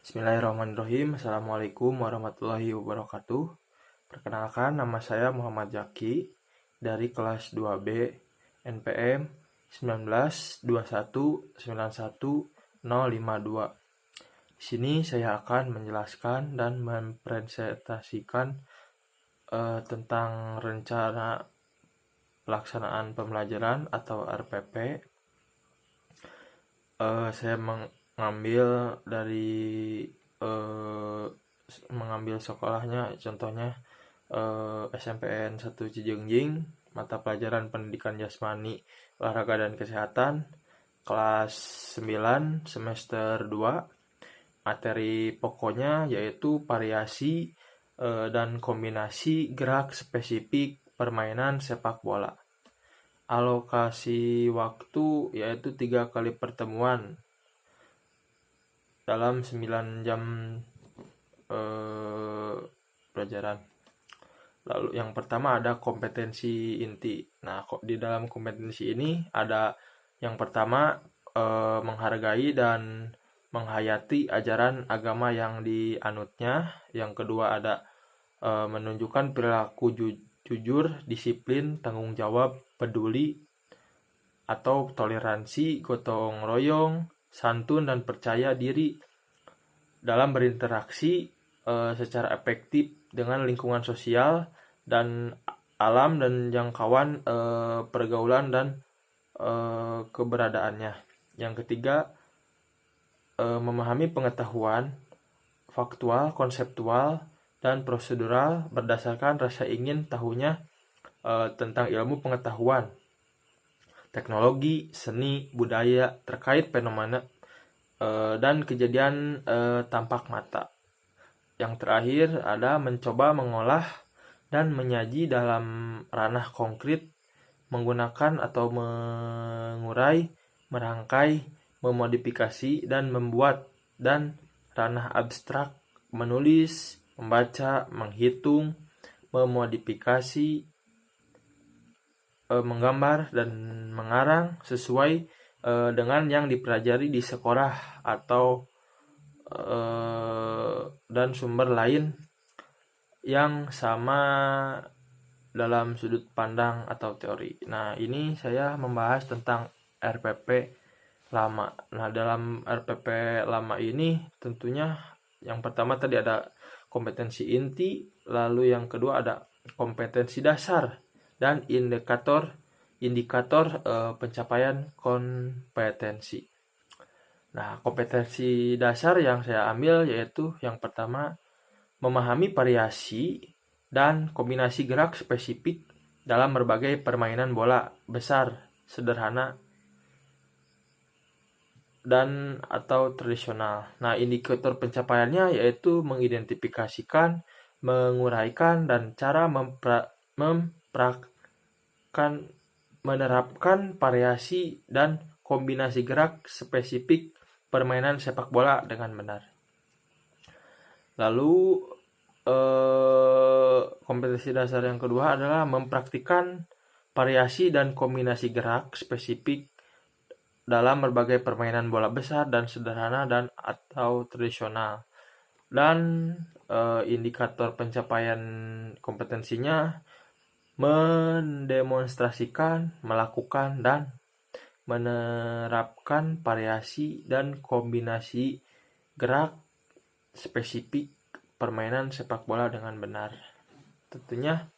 Bismillahirrahmanirrahim. Assalamualaikum warahmatullahi wabarakatuh. Perkenalkan, nama saya Muhammad Jaki dari kelas 2B NPM 192191052. Di sini saya akan menjelaskan dan mempresentasikan tentang rencana pelaksanaan pembelajaran atau RPP. Saya mengambil sekolahnya, contohnya SMPN 1 Cijengjing, mata pelajaran pendidikan jasmani, olahraga dan kesehatan, kelas 9 semester 2. Materi pokoknya yaitu variasi dan kombinasi gerak spesifik permainan sepak bola. Alokasi waktu yaitu 3 kali pertemuan dalam 9 jam pelajaran. Lalu yang pertama ada kompetensi inti. Nah, di dalam kompetensi ini ada yang pertama menghargai dan menghayati ajaran agama yang dianutnya. Yang kedua ada menunjukkan perilaku jujur, disiplin, tanggung jawab, peduli, atau toleransi, gotong royong, santun, dan percaya diri dalam berinteraksi secara efektif dengan lingkungan sosial dan alam dan jangkauan pergaulan dan keberadaannya. Yang ketiga, memahami pengetahuan faktual, konseptual, dan prosedural berdasarkan rasa ingin tahunya tentang ilmu pengetahuan, teknologi, seni, budaya terkait fenomena dan kejadian tampak mata. Yang terakhir ada mencoba mengolah dan menyaji dalam ranah konkret, menggunakan atau mengurai, merangkai, memodifikasi, dan membuat, dan ranah abstrak, menulis, membaca, menghitung, memodifikasi, menggambar, dan mengarang sesuai dengan yang dipelajari di sekolah atau dan sumber lain yang sama dalam sudut pandang atau teori. Nah, ini saya membahas tentang RPP lama. Nah, dalam RPP lama ini tentunya yang pertama tadi ada kompetensi inti, lalu yang kedua ada kompetensi dasar dan indikator pencapaian kompetensi. Nah, kompetensi dasar yang saya ambil yaitu yang pertama memahami variasi dan kombinasi gerak spesifik dalam berbagai permainan bola besar, sederhana, dan atau tradisional. Nah, indikator pencapaiannya yaitu mengidentifikasikan, menguraikan, dan cara menerapkan variasi dan kombinasi gerak spesifik permainan sepak bola dengan benar. Lalu kompetensi dasar yang kedua adalah mempraktikkan variasi dan kombinasi gerak spesifik dalam berbagai permainan bola besar dan sederhana dan atau tradisional. Dan indikator pencapaian kompetensinya mendemonstrasikan, melakukan, dan menerapkan variasi dan kombinasi gerak spesifik permainan sepak bola dengan benar. Tentunya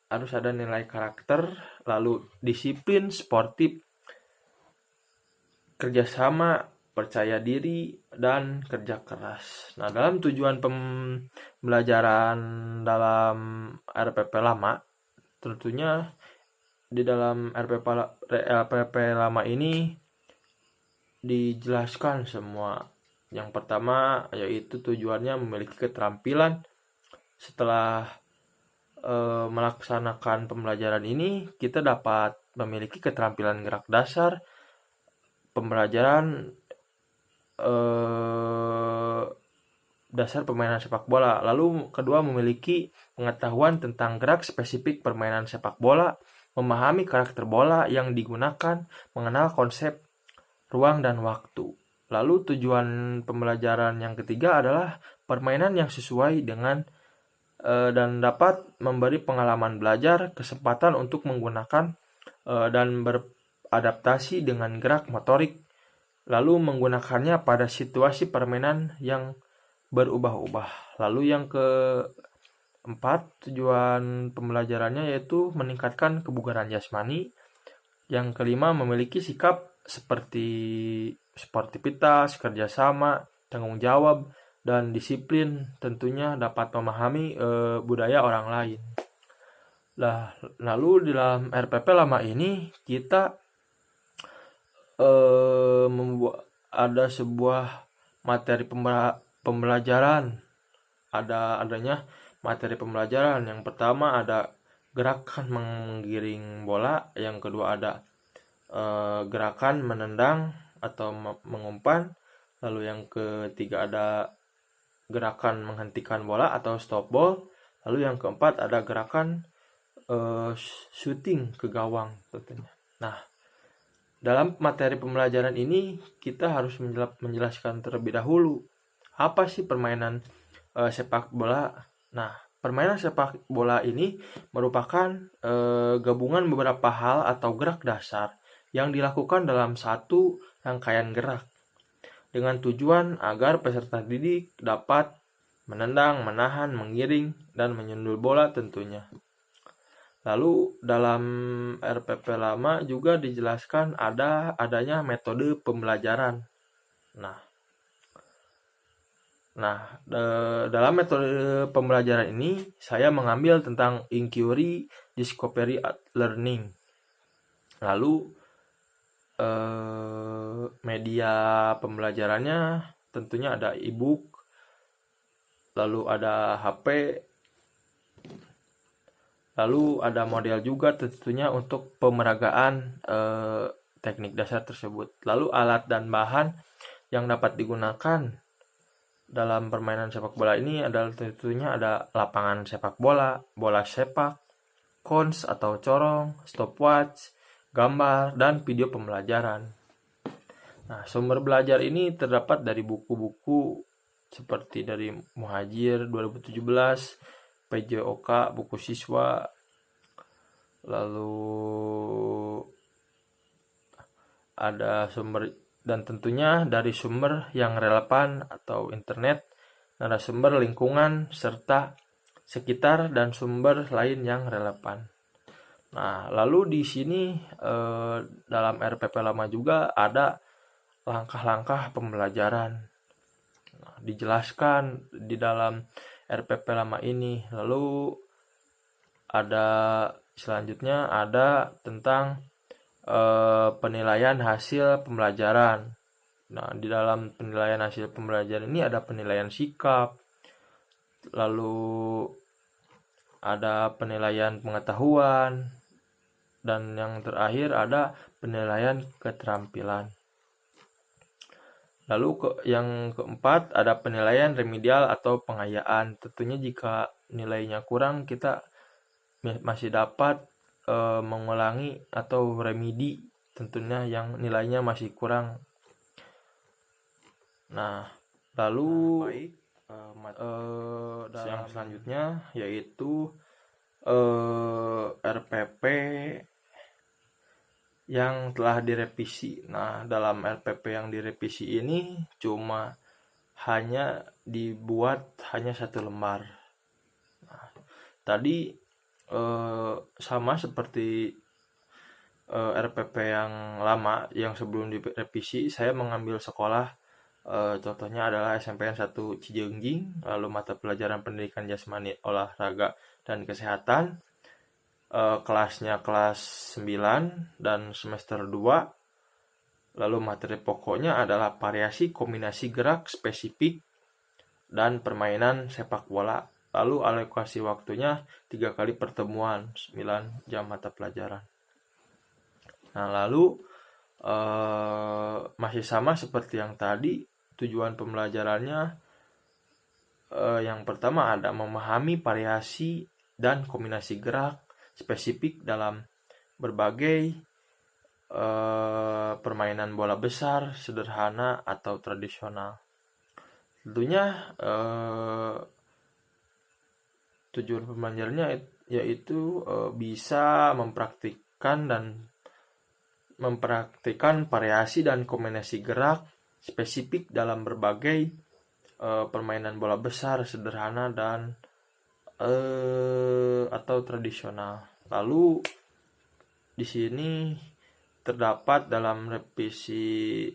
harus ada nilai karakter, lalu disiplin, sportif, kerjasama, percaya diri, dan kerja keras. Nah, dalam tujuan pembelajaran dalam RPP lama, tentunya di dalam RPP lama ini dijelaskan semua. Yang pertama yaitu tujuannya memiliki keterampilan. Setelah melaksanakan pembelajaran ini, kita dapat memiliki keterampilan gerak dasar, pembelajaran dasar permainan sepak bola. Lalu kedua, memiliki pengetahuan tentang gerak spesifik permainan sepak bola, memahami karakter bola yang digunakan, mengenal konsep ruang dan waktu. Lalu tujuan pembelajaran yang ketiga adalah permainan yang sesuai dengan dan dapat memberi pengalaman belajar, kesempatan untuk menggunakan dan beradaptasi dengan gerak motorik, lalu menggunakannya pada situasi permainan yang berubah-ubah. Lalu yang keempat, tujuan pembelajarannya yaitu meningkatkan kebugaran jasmani. Yang kelima, memiliki sikap seperti sportivitas, kerjasama, tanggung jawab, dan disiplin. Tentunya dapat memahami budaya orang lain. Lalu di dalam RPP lama ini kita membuat ada sebuah materi pembelajaran. Adanya materi pembelajaran. Yang pertama ada gerakan menggiring bola, yang kedua ada gerakan menendang atau mengumpan, lalu yang ketiga ada gerakan menghentikan bola atau stop ball, lalu yang keempat ada gerakan shooting ke gawang tentunya. Nah, dalam materi pembelajaran ini kita harus menjelaskan terlebih dahulu apa sih permainan sepak bola. Nah, permainan sepak bola ini merupakan gabungan beberapa hal atau gerak dasar yang dilakukan dalam satu rangkaian gerak dengan tujuan agar peserta didik dapat menendang, menahan, mengiring, dan menyundul bola tentunya. Lalu dalam RPP lama juga dijelaskan adanya metode pembelajaran. Dalam metode pembelajaran ini saya mengambil tentang inquiry discovery learning. Lalu media pembelajarannya tentunya ada e-book, lalu ada HP, lalu ada model juga tentunya untuk pemeragaan teknik dasar tersebut. Lalu alat dan bahan yang dapat digunakan dalam permainan sepak bola ini adalah tentunya ada lapangan sepak bola, bola sepak, cons atau corong, stopwatch, gambar, dan video pembelajaran. Nah, sumber belajar ini terdapat dari buku-buku seperti dari Muhajir 2017, PJOK, buku siswa, lalu ada sumber dan tentunya dari sumber yang relevan atau internet, narasumber lingkungan, serta sekitar dan sumber lain yang relevan. Nah, lalu di sini dalam RPP lama juga ada langkah-langkah pembelajaran. Nah, dijelaskan di dalam RPP lama ini. Lalu ada selanjutnya ada tentang penilaian hasil pembelajaran. Nah, di dalam penilaian hasil pembelajaran ini ada penilaian sikap, lalu ada penilaian pengetahuan, dan yang terakhir ada penilaian keterampilan. Lalu yang keempat ada penilaian remedial atau pengayaan. Tentunya jika nilainya kurang kita masih dapat mengulangi atau remedi tentunya yang nilainya masih kurang. Nah, lalu yang selanjutnya yaitu RPP yang telah direvisi. Nah, dalam RPP yang direvisi ini cuma hanya dibuat hanya 1 lembar. Nah, tadi sama seperti RPP yang lama yang sebelum direvisi, saya mengambil sekolah contohnya adalah SMPN 1 Cijengjing, lalu mata pelajaran pendidikan jasmani, olahraga, dan kesehatan. Kelasnya kelas 9 dan semester 2. Lalu materi pokoknya adalah variasi kombinasi gerak spesifik dan permainan sepak bola. Lalu alokasi waktunya 3 kali pertemuan, 9 jam mata pelajaran. Nah, lalu masih sama seperti yang tadi, tujuan pembelajarannya yang pertama ada memahami variasi dan kombinasi gerak spesifik dalam berbagai permainan bola besar, sederhana atau tradisional. Tentunya tujuan pembelajarannya yaitu bisa mempraktikkan variasi dan kombinasi gerak spesifik dalam berbagai permainan bola besar, sederhana dan atau tradisional. Lalu di sini terdapat dalam revisi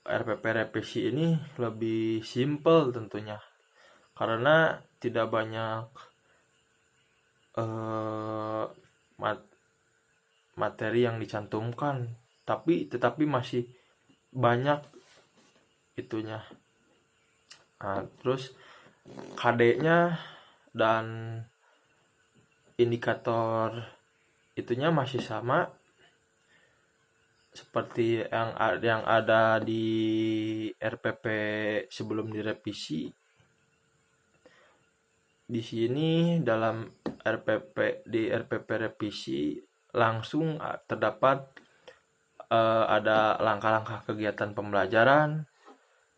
RPP revisi ini lebih simple tentunya, karena tidak banyak materi yang dicantumkan, tetapi masih banyak itunya. Nah, terus KD-nya dan indikator itunya masih sama seperti yang ada di RPP sebelum direvisi. Di sini dalam RPP revisi langsung terdapat ada langkah-langkah kegiatan pembelajaran.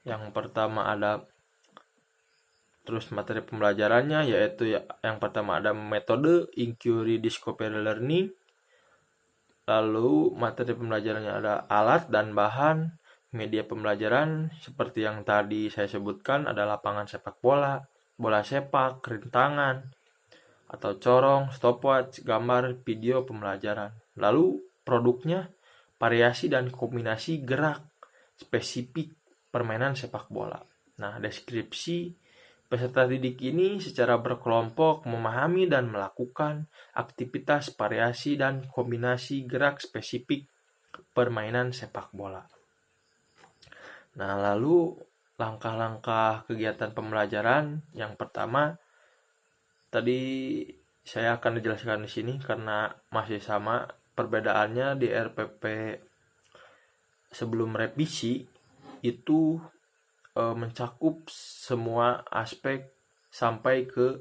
Yang pertama ada terus materi pembelajarannya, yaitu yang pertama ada metode inquiry discovery learning. Lalu materi pembelajarannya ada alat dan bahan. Media pembelajaran seperti yang tadi saya sebutkan ada lapangan sepak bola, bola sepak, rintangan atau corong, stopwatch, gambar, video pembelajaran. Lalu produknya variasi dan kombinasi gerak spesifik permainan sepak bola. Nah, deskripsi peserta didik ini secara berkelompok memahami dan melakukan aktivitas variasi dan kombinasi gerak spesifik permainan sepak bola. Nah, lalu langkah-langkah kegiatan pembelajaran yang pertama tadi saya akan dijelaskan di sini karena masih sama perbedaannya. Di RPP sebelum revisi itu mencakup semua aspek sampai ke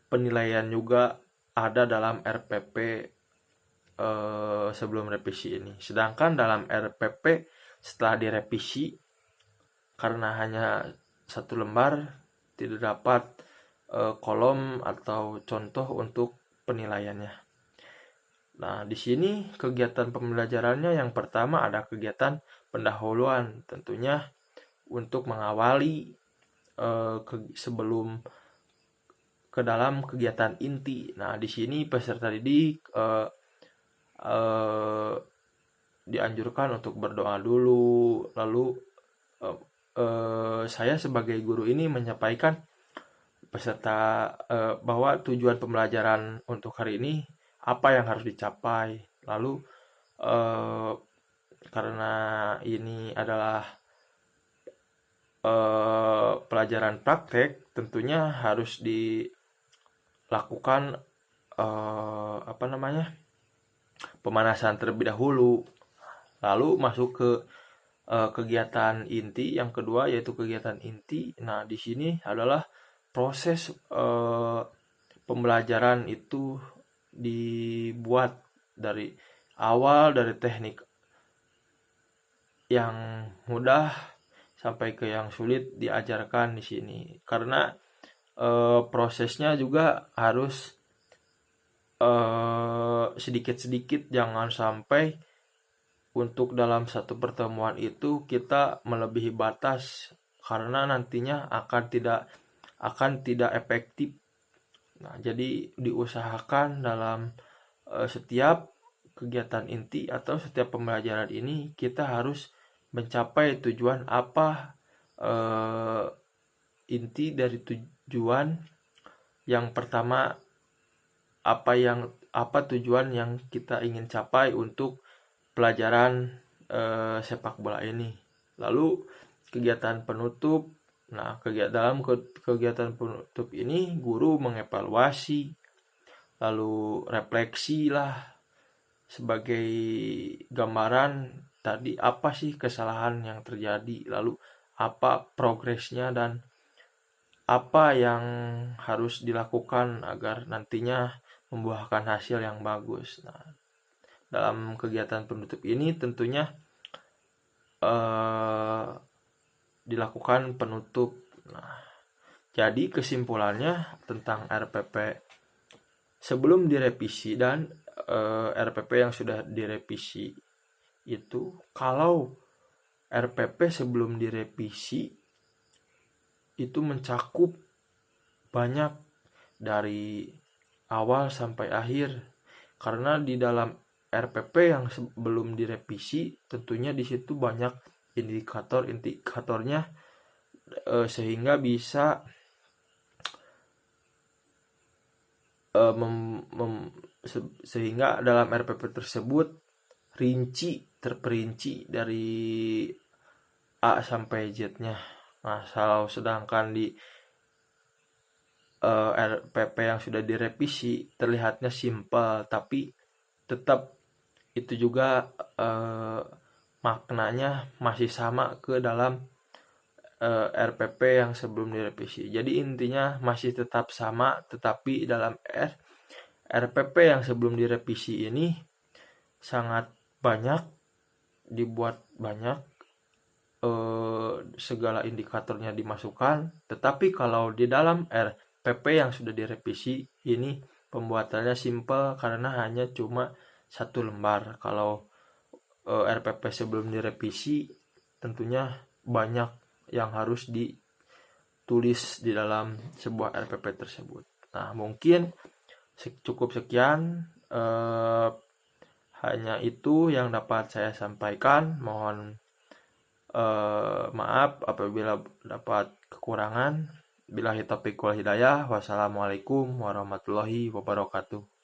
penilaian juga ada dalam RPP sebelum revisi ini. Sedangkan dalam RPP setelah direvisi, karena hanya satu lembar, tidak dapat kolom atau contoh untuk penilaiannya. Nah, di sini kegiatan pembelajarannya yang pertama ada kegiatan pendahuluan, tentunya untuk mengawali sebelum ke dalam kegiatan inti. Nah, di sini peserta didik dianjurkan untuk berdoa dulu. Lalu saya sebagai guru ini menyampaikan peserta bahwa tujuan pembelajaran untuk hari ini apa yang harus dicapai. Lalu karena ini adalah pelajaran praktek, tentunya harus dilakukan pemanasan terlebih dahulu, lalu masuk ke kegiatan inti yang kedua, yaitu kegiatan inti. Nah, di sini adalah proses pembelajaran itu dibuat dari awal, dari teknik yang mudah sampai ke yang sulit diajarkan di sini, karena prosesnya juga harus sedikit-sedikit, jangan sampai untuk dalam satu pertemuan itu kita melebihi batas, karena nantinya akan tidak efektif. Nah, jadi diusahakan dalam setiap kegiatan inti atau setiap pembelajaran ini kita harus mencapai tujuan apa. Inti dari tujuan yang pertama, apa tujuan yang kita ingin capai untuk pelajaran sepak bola ini. Lalu kegiatan penutup. Nah, dalam kegiatan penutup ini guru mengevaluasi, lalu refleksi lah sebagai gambaran tadi apa sih kesalahan yang terjadi, lalu apa progresnya dan apa yang harus dilakukan agar nantinya membuahkan hasil yang bagus. Nah, dalam kegiatan penutup ini tentunya dilakukan penutup. Nah, jadi kesimpulannya tentang RPP sebelum direvisi dan RPP yang sudah direvisi itu, kalau RPP sebelum direvisi itu mencakup banyak dari awal sampai akhir, karena di dalam RPP yang sebelum direvisi tentunya di situ banyak indikatornya, sehingga bisa sehingga dalam RPP tersebut terperinci dari A sampai Z-nya. Nah, sedangkan di RPP yang sudah direvisi terlihatnya simpel, tapi tetap itu juga maknanya masih sama ke dalam RPP yang sebelum direvisi. Jadi intinya masih tetap sama, tetapi dalam RPP yang sebelum direvisi ini sangat banyak, dibuat banyak, segala indikatornya dimasukkan. Tetapi kalau di dalam RPP yang sudah direvisi ini pembuatannya simple karena hanya cuma satu lembar. Kalau RPP sebelum direvisi tentunya banyak yang harus ditulis di dalam sebuah RPP tersebut. Nah, mungkin cukup sekian, hanya itu yang dapat saya sampaikan. Mohon maaf apabila dapat kekurangan. Billahi taufiq wal hidayah. Wassalamualaikum warahmatullahi wabarakatuh.